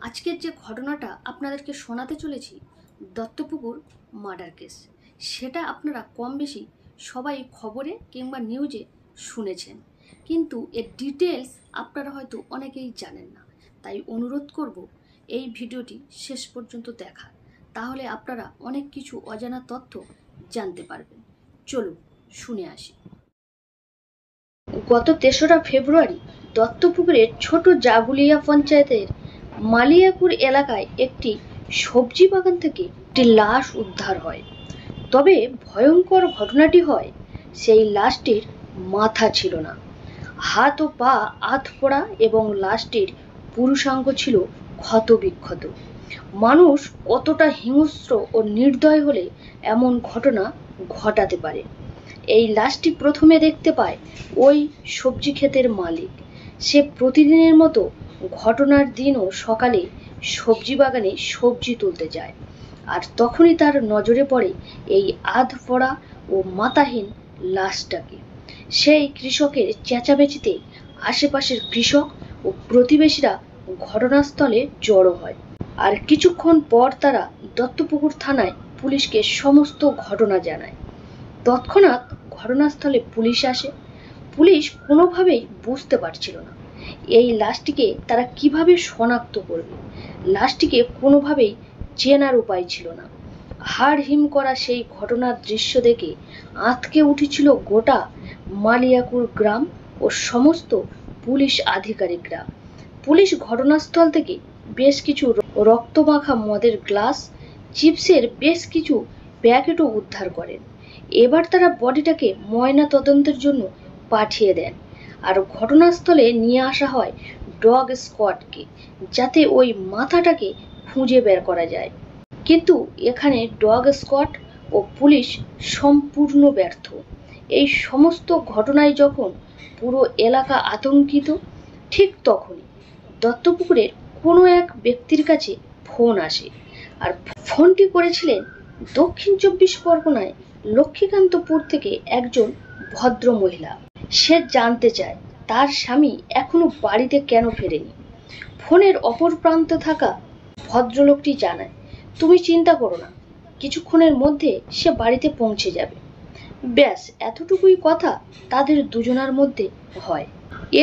আজকের যে ঘটনাটা আপনাদেরকে শোনাতে চলেছি, দত্তপুকুর মার্ডার কেস, সেটা আপনারা কম বেশি সবাই খবরে কিংবা নিউজে শুনেছেন, কিন্তু এর ডিটেলস আপনারা হয়তো অনেকেই জানেন না। তাই অনুরোধ করব এই ভিডিওটি শেষ পর্যন্ত দেখা, তাহলে আপনারা অনেক কিছু অজানা তথ্য জানতে পারবেন। চলুন শুনে আসি। গত ৩রা ফেব্রুয়ারি দত্তপুকুরের ছোট জাগুলিয়া পঞ্চায়েতের মালিয়াপুর এলাকায় একটি সবজি বাগান থেকে একটি লাশ উদ্ধার হয়। তবে ভয়ঙ্কর ঘটনাটি হয়, সেই লাশটির মাথা ছিল না, হাত ও পা আধপোড়া এবং লাশটির পুরুষাঙ্গ ছিল ক্ষতবিক্ষত। মানুষ কতটা হিংস্র ও নির্দয় হলে এমন ঘটনা ঘটাতে পারে? এই লাশটি প্রথমে দেখতে পায় ওই সবজি ক্ষেতের মালিক। সে প্রতিদিনের মতো ঘটনার দিনও সকালে সবজি বাগানে সবজি তুলতে যায়, আর তখনই তার নজরে পড়ে এই আধপোড়া ও মাথাহীন লাশটাকে। সেই কৃষকের চেঁচামেচিতে আশেপাশের কৃষক ও প্রতিবেশীরা ঘটনাস্থলে জড়ো হয়, আর কিছুক্ষণ পর তারা দত্তপুকুর থানায় পুলিশকে সমস্ত ঘটনা জানায়। তৎক্ষণাৎ ঘটনাস্থলে পুলিশ আসে। পুলিশ কোনোভাবেই বুঝতে পারছিল না এই লাশটিকে তারা কিভাবে শনাক্ত করবে। লাশটিকে কোনোভাবেই চেনার উপায় ছিল না। হাড় হিম করা সেই ঘটনার দৃশ্য দেখে আঁতকে উঠেছিল গোটা মালিয়াকুর গ্রাম ও সমস্ত পুলিশ আধিকারিকরা। পুলিশ ঘটনাস্থল থেকে বেশ কিছু রক্তমাখা মদের গ্লাস, চিপসের বেশ কিছু প্যাকেটও উদ্ধার করেন। এবার তারা বডিটাকে ময়না তদন্তের জন্য পাঠিয়ে দেন, আর ঘটনাস্থলে নিয়ে আসা হয় ডগ স্কোয়াডকে, যাতে ওই মাথাটাকে খুঁজে বের করা যায়। কিন্তু এখানে ডগ স্কোয়াড ও পুলিশ সম্পূর্ণ ব্যর্থ। এই সমস্ত ঘটনায় যখন পুরো এলাকা আতঙ্কিত, ঠিক তখনই দত্তপুকুরের কোনো এক ব্যক্তির কাছে ফোন আসে, আর ফোনটি করেছিলেন দক্ষিণ ২৪ পরগনায় লক্ষ্মীকান্তপুর থেকে একজন ভদ্র মহিলা। সে জানতে চায় তার স্বামী এখনো বাড়িতে কেন ফেরেনি। ফোনের অপর প্রান্তে থাকা ভদ্রলোকটি জানায়, তুমি চিন্তা করো না, কিছুক্ষণের মধ্যে সে বাড়িতে পৌঁছে যাবে। ব্যাস এতটুকুই কথা তাদের দুজনার মধ্যে হয়।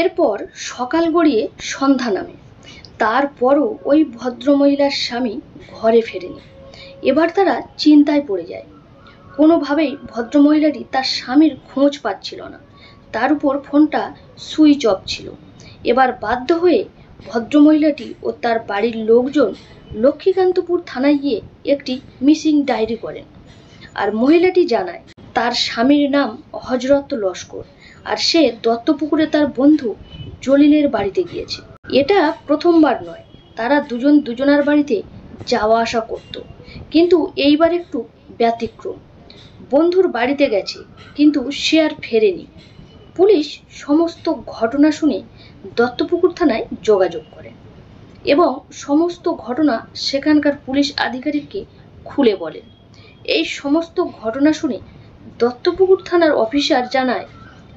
এরপর সকাল গড়িয়ে সন্ধ্যা নামে, তারপরও ওই ভদ্রমহিলার স্বামী ঘরে ফেরেনি। এবার তারা চিন্তায় পড়ে যায়। কোনোভাবেই ভদ্রমহিলাটি তার স্বামীর খোঁজ পাচ্ছিল না, তার উপর ফোনটা সুইচ অফ ছিল। এবার বাধ্য হয়ে ভদ্রমহিলাটি ও তার বাড়ির লোকজন লক্ষ্মীকান্তপুর থানায় গিয়ে একটি মিসিং ডায়েরি করেন। আর মহিলাটি জানায় তার স্বামীর নাম হযরত লস্কর, আর সে দত্তপুকুরে তার বন্ধু জলিলের বাড়িতে গিয়েছে। এটা প্রথমবার নয়, তারা দুজন দুজনার বাড়িতে যাওয়া আসা করত, কিন্তু এইবার একটু ব্যতিক্রম। বন্ধুর বাড়িতে গেছে, কিন্তু সে আর ফেরেনি। পুলিশ সমস্ত ঘটনা শুনে দত্তপুকুর থানায় যোগাযোগ করে এবং সমস্ত ঘটনা সেখানকার পুলিশ আধিকারিককে খুলে বলেন। এই সমস্ত ঘটনা শুনে দত্তপুকুর থানার অফিসার জানায়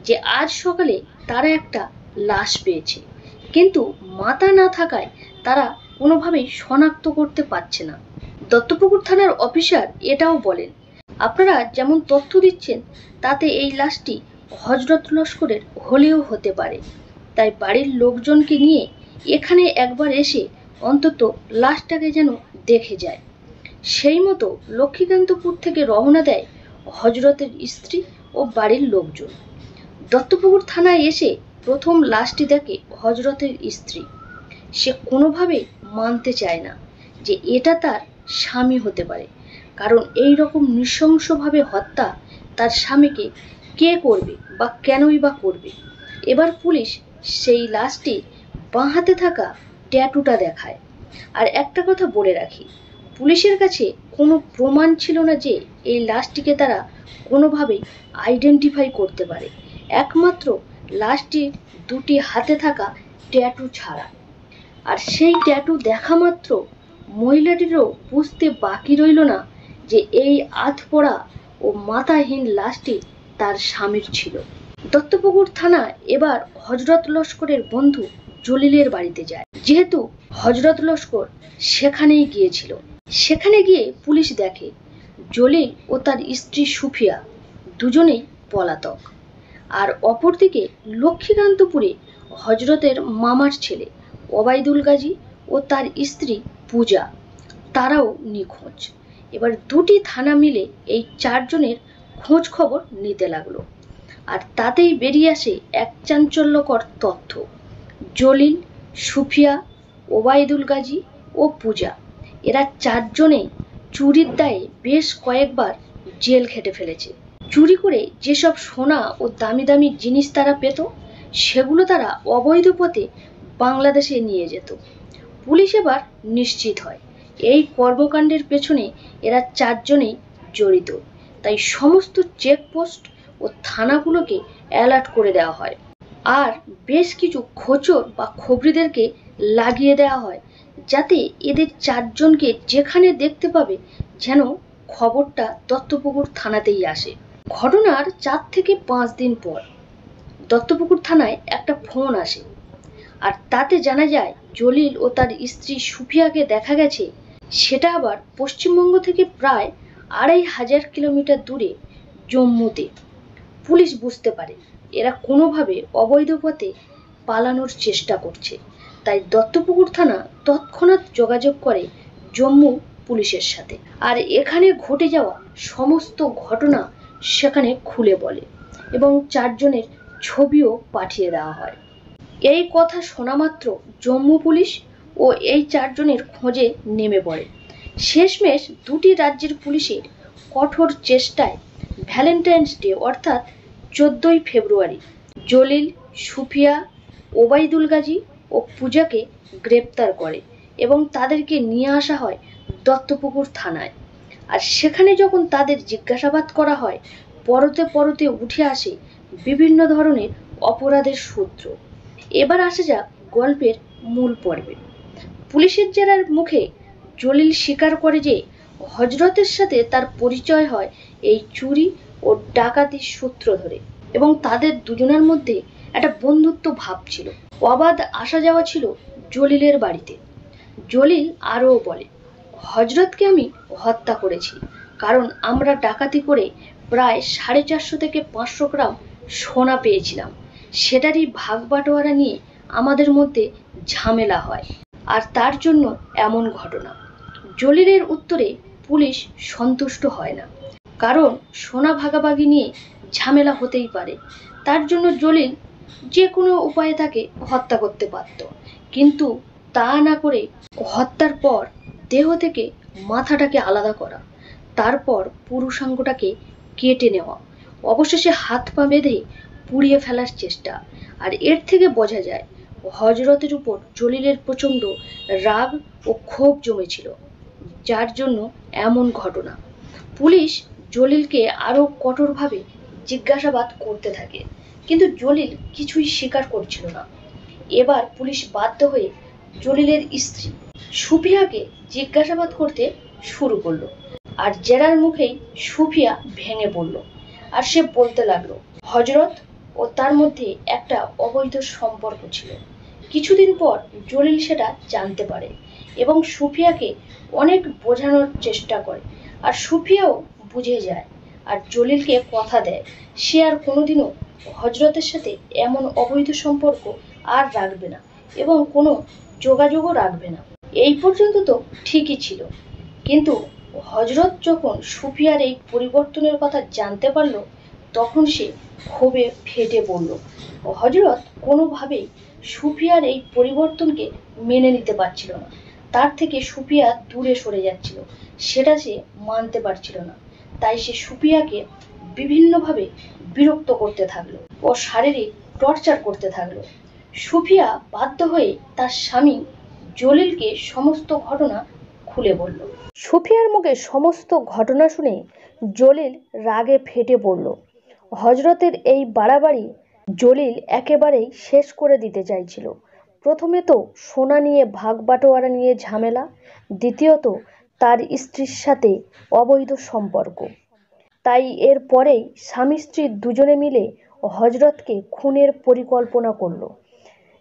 যে আজ সকালে তারা একটা লাশ পেয়েছে, কিন্তু মাথা না থাকায় তারা কোনোভাবেই শনাক্ত করতে পারছে না। দত্তপুকুর থানার অফিসার এটাও বলেন, আপনারা যেমন তথ্য দিচ্ছেন তাতে এই লাশটি হযরত লস্করের হলেও হতে পারে, তাই বাড়ির লোকজনকে নিয়ে এখানে একবার এসে অন্তত লাশটাকে যেন দেখে যায়। সেই মতো লক্ষ্মীকান্তপুর থেকে রওনা দেয় হযরতের স্ত্রী ও বাড়ির লোকজন। দত্তপুকুর থানায় এসে প্রথম লাশটি দেখে হযরতের স্ত্রী। সে কোনোভাবেই মানতে চায় না যে এটা তার স্বামী হতে পারে, কারণ এই রকম নৃশংসভাবে হত্যা তার স্বামীকে কে করবে বা কেনই বা করবে। এবার পুলিশ সেই লাশটির বাঁ হাতে থাকা ট্যাটুটা দেখায়। আর একটা কথা বলে রাখি, পুলিশের কাছে কোনো প্রমাণ ছিল না যে এই লাশটিকে তারা কোনোভাবেই আইডেন্টিফাই করতে পারে, একমাত্র লাশটির দুটি হাতে থাকা ট্যাটু ছাড়া। আর সেই ট্যাটু দেখা মাত্র মহিলাটিরও বুঝতে বাকি রইল না যে এই আধপোড়া ও মাথাহীন লাশটি তার স্বামীর ছিল। দত্তপুকুর থানা এবার হযরত লস্করের বন্ধু জলিলের বাড়িতে যায়, যেহেতু হযরত লস্কর সেখানেই গিয়েছিল। সেখানে গিয়ে পুলিশ দেখে জলিল ও তার স্ত্রী সুফিয়া দুজনেই পলাতক। আর অপরদিকে লক্ষ্মীকান্তপুরে হযরতের মামার ছেলে ওবায়দুল গাজী ও তার স্ত্রী পূজা তারাও নিখোঁজ। এবার দুটি থানা মিলে এই চারজনের খোঁজ খবর নিতে লাগলো। আর তাতেই বেরিয়ে আসে এক চাঞ্চল্যকর তথ্য, জলিল, সুফিয়া, ওবায়দুল গাজী ও পূজা এরা চারজনেই চুরির দায়ে বেশ কয়েকবার জেল খেটে ফেলেছে। চুরি করে যেসব সোনা ও দামি দামি জিনিস তারা পেত, সেগুলো তারা অবৈধ পথে বাংলাদেশে নিয়ে যেত। পুলিশ এবার নিশ্চিত হয় এই কর্মকাণ্ডের পেছনে এরা চারজনেই জড়িত। তাই সমস্ত চেকপোস্ট ও থানাগুলোকে অ্যালার্ট করে দেওয়া হয়। আর বেশ কিছু খোঁচর বা খবরিদেরকে লাগিয়ে দেওয়া হয়, যাতে এদের চারজনকে যেখানে দেখতে পাবে যেন খবরটা দত্তপুকুর থানাতেই আসে। ঘটনার 4 থেকে 5 দিন পর দত্তপুকুর থানায় একটা ফোন আসে। আর তাতে জানা যায় জলিল ও তার স্ত্রী সুফিয়াকে দেখা গেছে, সেটা আবার পশ্চিমবঙ্গ থেকে প্রায় 2500 কিলোমিটার দূরে জম্মুতে। পুলিশ বুঝতে পারে এরা কোনোভাবে অবৈধ পথে পালানোর চেষ্টা করছে। তাই দত্তপুকুর থানা তৎক্ষণাৎ যোগাযোগ করে জম্মু পুলিশের সাথে। আর এখানে ঘটে যাওয়া সমস্ত ঘটনা সেখানে খুলে বলে এবং চারজনের ছবিও পাঠিয়ে দেওয়া হয়। এই কথা শোনা মাত্র জম্মু পুলিশ ও এই চারজনের খোঁজে নেমে পড়ে। শেষমেশ দুটি রাজ্যের পুলিশের কঠোর চেষ্টায় ভ্যালেন্টাইন্স ডে অর্থাৎ 14ই ফেব্রুয়ারি জলিল, সুফিয়া, ওবায়দুল গাজী ও পূজাকে গ্রেপ্তার করে এবং তাদেরকে নিয়ে আসা হয় দত্তপুকুর থানায়। আর সেখানে যখন তাদের জিজ্ঞাসাবাদ করা হয়, পরতে পরতে উঠে আসে বিভিন্ন ধরনের অপরাধের সূত্র। এবার আসা যাক গল্পের মূল পর্বে। পুলিশের জেরার মুখে জলিল স্বীকার করে যে হযরতের সাথে তার পরিচয় হয় এই চুরি ও ডাকাতির সূত্র ধরে এবং তাদের দুজনের মধ্যে একটা বন্ধুত্ব ভাব ছিল। অবাধ আসা যাওয়া ছিল জলিলের বাড়িতে। জলিল আরও বলে, হযরতকে আমি হত্যা করেছি কারণ আমরা ডাকাতি করে প্রায় 450 থেকে 500 গ্রাম সোনা পেয়েছিলাম। সেটারই ভাগ বাটোয়ারা নিয়ে আমাদের মধ্যে ঝামেলা হয়, আর তার জন্য এমন ঘটনা। জলিলের উত্তরে পুলিশ সন্তুষ্ট হয় না, কারণ সোনা ভাগাভাগি নিয়ে ঝামেলা হতেই পারে। তার জন্য জলিল যে কোনো উপায়ে তাকে হত্যা করতে পারত, কিন্তু তা না করে হত্যার পর দেহ থেকে মাথাটাকে আলাদা করা, তারপর পুরুষাঙ্গটাকে কেটে নেওয়া, অবশেষে হাত পা বেঁধে পুড়িয়ে ফেলার চেষ্টা। আর এর থেকে বোঝা যায় হযরতের উপর জলিলের প্রচণ্ড রাগ ও ক্ষোভ জমেছিল, যার জন্য এমন ঘটনা। পুলিশ জলিলকে আরও কঠোরভাবে জিজ্ঞাসাবাদ করতে থাকে, কিন্তু জলিল কিছুই স্বীকার করছিল না। এবার পুলিশ বাধ্য হয়ে জলিলের স্ত্রী সুফিয়াকে জিজ্ঞাসাবাদ করতে শুরু করলো। আর জেরার মুখেই সুফিয়া ভেঙে পড়ল। আর সে বলতে লাগলো হযরত ও তার মধ্যে একটা অবৈধ সম্পর্ক ছিল। কিছুদিন পর জলিল সেটা জানতে পারে এবং সুফিয়াকে অনেক বোঝানোর চেষ্টা করে, আর সুফিয়াও বুঝে যায় আর জলিলকে কথা দেয় সে আর কোনোদিনও হযরতের সাথে এমন অবৈধ সম্পর্ক আর রাখবে না এবং কোনো যোগাযোগও রাখবে না। এই পর্যন্ত তো ঠিকই ছিল, কিন্তু হযরত যখন সুফিয়ার এই পরিবর্তনের কথা জানতে পারল, তখন সে ক্ষোভে ফেটে পড়ল। হযরত কোনোভাবেই সুফিয়ার এই পরিবর্তনকে মেনে নিতে পারছিল না। তার থেকে সুফিয়া দূরে সরে যাচ্ছিল, সেটা সে মানতে পারছিল না। তাই সে সুফিয়াকে বিভিন্নভাবে বিরক্ত করতে থাকলো ও শারীরিক টর্চার করতে থাকলো। সুফিয়া বাধ্য হয়ে তার স্বামী জলিলকে সমস্ত ঘটনা খুলে বলল। সুফিয়ার মুখে সমস্ত ঘটনা শুনে জলিল রাগে ফেটে পড়ল। হযরতের এই বাড়াবাড়ি জলিল একেবারেই শেষ করে দিতে চাইছিল। প্রথমে তো সোনা নিয়ে ভাগ বাটোয়ারা নিয়ে ঝামেলা, দ্বিতীয়ত তার স্ত্রীর সাথে অবৈধ সম্পর্ক। তাই এর পরেই স্বামী স্ত্রী দুজনে মিলে হযরতকে খুনের পরিকল্পনা করল।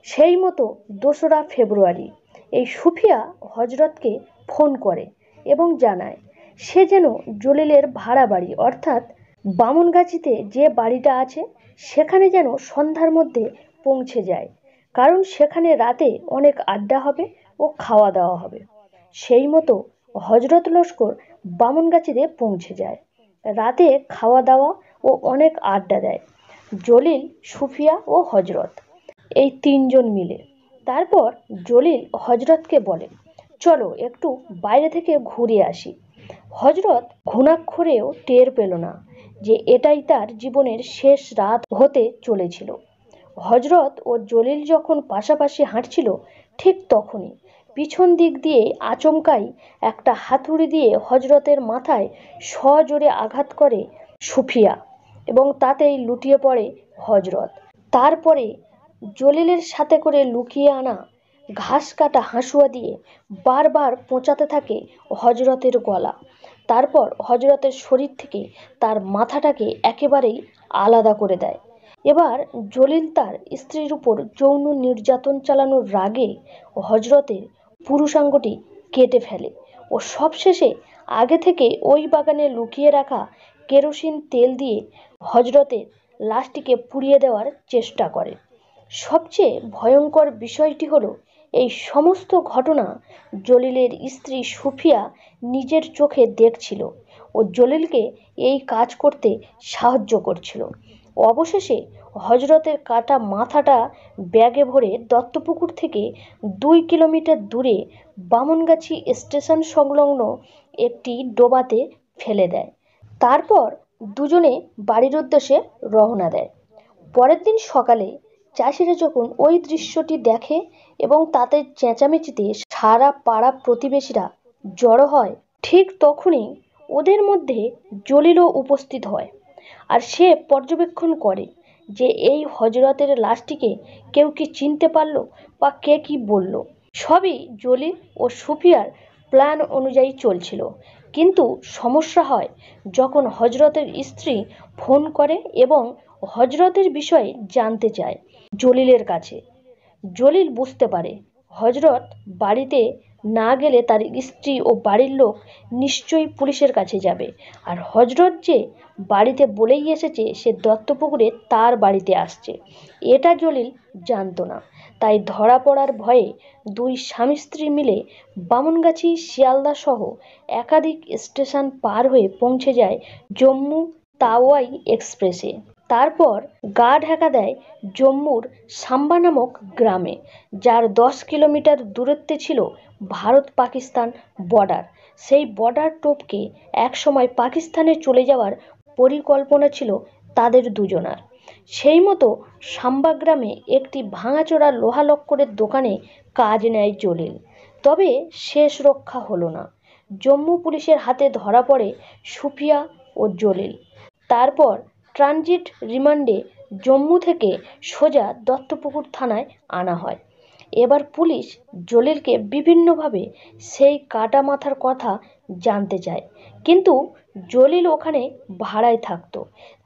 সেই মতো 2রা ফেব্রুয়ারি এই সুফিয়া হজরতকে ফোন করে এবং জানায় সে যেন জলিলের ভাড়া বাড়ি অর্থাৎ বামনগাছিতে যে বাড়িটা আছে সেখানে যেন সন্ধ্যার মধ্যে পৌঁছে যায়, কারণ সেখানে রাতে অনেক আড্ডা হবে ও খাওয়া দাওয়া হবে। সেই মতো হজরত লস্কর বামনগাছিতে পৌঁছে যায়। রাতে খাওয়া দাওয়া ও অনেক আড্ডা দেয় জলিল, সুফিয়া ও হজরত, এই 3জন মিলে। তারপর জলিল হজরতকে বলে, চলো একটু বাইরে থেকে ঘুরে আসি। হজরত ঘুণাক্ষরেও টের পেল না যে এটাই তার জীবনের শেষ রাত হতে চলেছিল। হজরত ও জলিল যখন পাশাপাশি হাঁটছিল ঠিক তখনই পিছন দিক দিয়ে আচমকাই একটা হাতুড়ি দিয়ে হজরতের মাথায় সজোরে আঘাত করে সুফিয়া এবং তাতেই লুটিয়ে পড়ে হজরত। তারপরে জলিলের সাথে করে লুকিয়ে আনা ঘাস কাটা হাঁসুয়া দিয়ে বারবার পোঁচাতে থাকে হজরতের গলা। তারপর হজরতের শরীর থেকে তার মাথাটাকে একেবারেই আলাদা করে দেয়। এবার জলিল তার স্ত্রীর উপর যৌন নির্যাতন চালানোর রাগে হজরতের পুরুষাঙ্গটি কেটে ফেলে ও সবশেষে আগে থেকে ওই বাগানে লুকিয়ে রাখা কেরোসিন তেল দিয়ে হজরতের লাশটিকে পুড়িয়ে দেওয়ার চেষ্টা করে। সবচেয়ে ভয়ঙ্কর বিষয়টি হলো এই সমস্ত ঘটনা জলিলের স্ত্রী সুফিয়া নিজের চোখে দেখছিল ও জলিলকে এই কাজ করতে সাহায্য করছিল। অবশেষে হজরতের কাটা মাথাটা ব্যাগে ভরে দত্তপুকুর থেকে 2 কিলোমিটার দূরে বামনগাছি স্টেশন সংলগ্ন একটি ডোবাতে ফেলে দেয়। তারপর দুজনে বাড়ির উদ্দেশ্যে রওনা দেয়। পরের দিন সকালে চাষিরা যখন ওই দৃশ্যটি দেখে এবং তাতে চেঁচামেচিতে সারা পাড়া প্রতিবেশীরা জড়ো হয়, ঠিক তখনই ওদের মধ্যে জলিলও উপস্থিত হয়। আর সে পর্যবেক্ষণ করে যে এই হজরতের লাশটিকে কেউ কি চিনতে পারল বা কে কি বলল। সবই জলিল ও সুফিয়ার প্ল্যান অনুযায়ী চলছিল, কিন্তু সমস্যা হয় যখন হজরতের স্ত্রী ফোন করে এবং হজরতের বিষয়ে জানতে চায় জলিলের কাছে। জলিল বুঝতে পারে হজরত বাড়িতে না গেলে তার স্ত্রী ও বাড়ির লোক নিশ্চয়ই পুলিশের কাছে যাবে, আর হজরত যে বাড়িতে বলেই এসেছে সে দত্তপুকুরে তার বাড়িতে আসছে, এটা জলিল জানতো না। তাই ধরা পড়ার ভয়ে দুই স্বামী স্ত্রী মিলে বামনগাছি শিয়ালদা সহ একাধিক স্টেশন পার হয়ে পৌঁছে যায় জম্মু তাওয়াই এক্সপ্রেসে। তারপর গা ঢাকা দেয় জম্মুর সাম্বা নামক গ্রামে, যার 10 কিলোমিটার দূরত্বে ছিল ভারত পাকিস্তান বর্ডার। সেই বর্ডার টপকে একসময় পাকিস্তানে চলে যাওয়ার পরিকল্পনা ছিল তাদের দুজনার। সেই মতো সাম্বা গ্রামে একটি ভাঙাচোরা লোহা লক্করের দোকানে কাজ নেয় জলিল। তবে শেষ রক্ষা হলো না। জম্মু পুলিশের হাতে ধরা পড়ে সুফিয়া ও জলিল। তারপর ট্রানজিট রিমান্ডে জম্মু থেকে সোজা দত্তপুকুর থানায় আনা হয়। এবার পুলিশ জলিলকে বিভিন্নভাবে সেই কাটা মাথার কথা জানতে চায়, কিন্তু জলিল ওখানে ভাড়ায় থাকতো,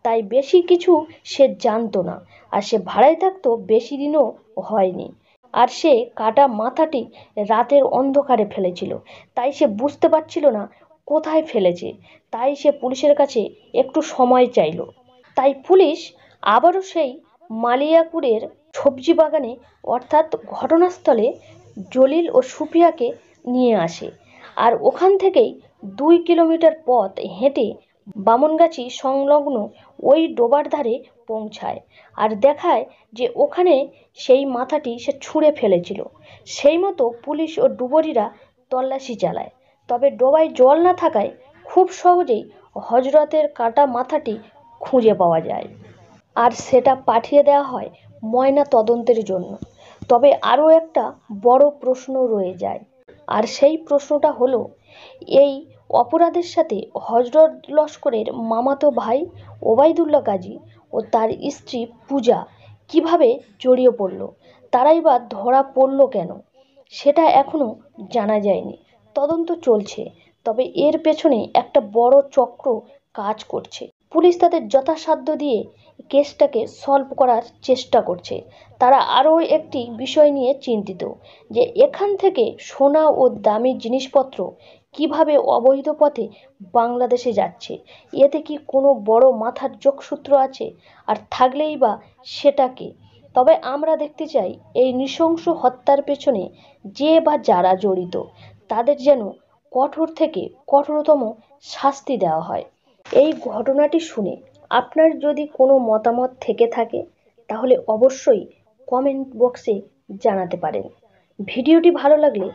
তাই বেশি কিছু সে জানতো না। আর সে ভাড়ায় থাকতো বেশি দিনও হয়নি। আর সে কাটা মাথাটি রাতের অন্ধকারে ফেলেছিল, তাই সে বুঝতে পারছিল না কোথায় ফেলেছে। তাই সে পুলিশের কাছে একটু সময় চাইল। তাই পুলিশ আবারও সেই মালিয়াকুরের সবজি বাগানে অর্থাৎ ঘটনাস্থলে জলিল ও সুফিয়াকে নিয়ে আসে। আর ওখান থেকেই 2 কিলোমিটার পথ হেঁটে বামনগাছি সংলগ্ন ওই ডোবার ধারে পৌঁছায় আর দেখায় যে ওখানে সেই মাথাটি সে ছুঁড়ে ফেলেছিল। সেই মতো পুলিশ ও ডুবুরিরা তল্লাশি চালায়, তবে ডোবায় জল না থাকায় খুব সহজেই হজরতের কাটা মাথাটি খুঁজে পাওয়া যায় আর সেটা পাঠিয়ে দেওয়া হয় ময়না তদন্তের জন্য। তবে আরও একটা বড় প্রশ্ন রয়ে যায়, আর সেই প্রশ্নটা হলো এই অপরাধের সাথে হজরত লস্করের মামাতো ভাই ওবায়দুল্লাহ গাজী ও তার স্ত্রী পূজা কিভাবে জড়িয়ে পড়ল, তারাই বা ধরা পড়ল কেন, সেটা এখনও জানা যায়নি। তদন্ত চলছে, তবে এর পেছনে একটা বড় চক্র কাজ করছে। পুলিশ তাদের যথাসাধ্য দিয়ে কেসটাকে সলভ করার চেষ্টা করছে। তারা আরও একটি বিষয় নিয়ে চিন্তিত, যে এখান থেকে সোনা ও দামি জিনিসপত্র কিভাবে অবৈধ পথে বাংলাদেশে যাচ্ছে। এতে কি কোনো বড় মাথার যোগসূত্র আছে? আর থাকলেই বা সেটা কি? তবে আমরা দেখতে চাই এই নৃশংস হত্যার পেছনে যে বা যারা জড়িত তাদের যেন কঠোর থেকে কঠোরতম শাস্তি দেওয়া হয়। এই ঘটনাটি শুনে আপনার যদি কোনো মতামত থেকে থাকে তাহলে অবশ্যই কমেন্ট বক্সে জানাতে পারেন। ভিডিওটি ভালো লাগলে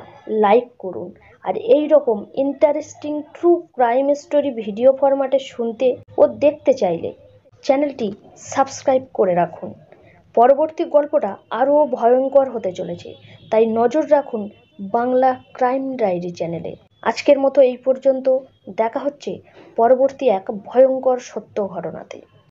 লাইক করুন। আর এই রকম interesting true crime story video ফরম্যাটে শুনতে ও দেখতে চাইলে চ্যানেলটি সাবস্ক্রাইব করে রাখুন। পরবর্তী গল্পটা আরও ভয়ঙ্কর হতে চলেছে, তাই নজর রাখুন বাংলা ক্রাইম ডায়েরি চ্যানেলে। আজকের মতো এই পর্যন্ত। দেখা হচ্ছে পরবর্তী এক ভয়ঙ্কর সত্য ঘটনাতে।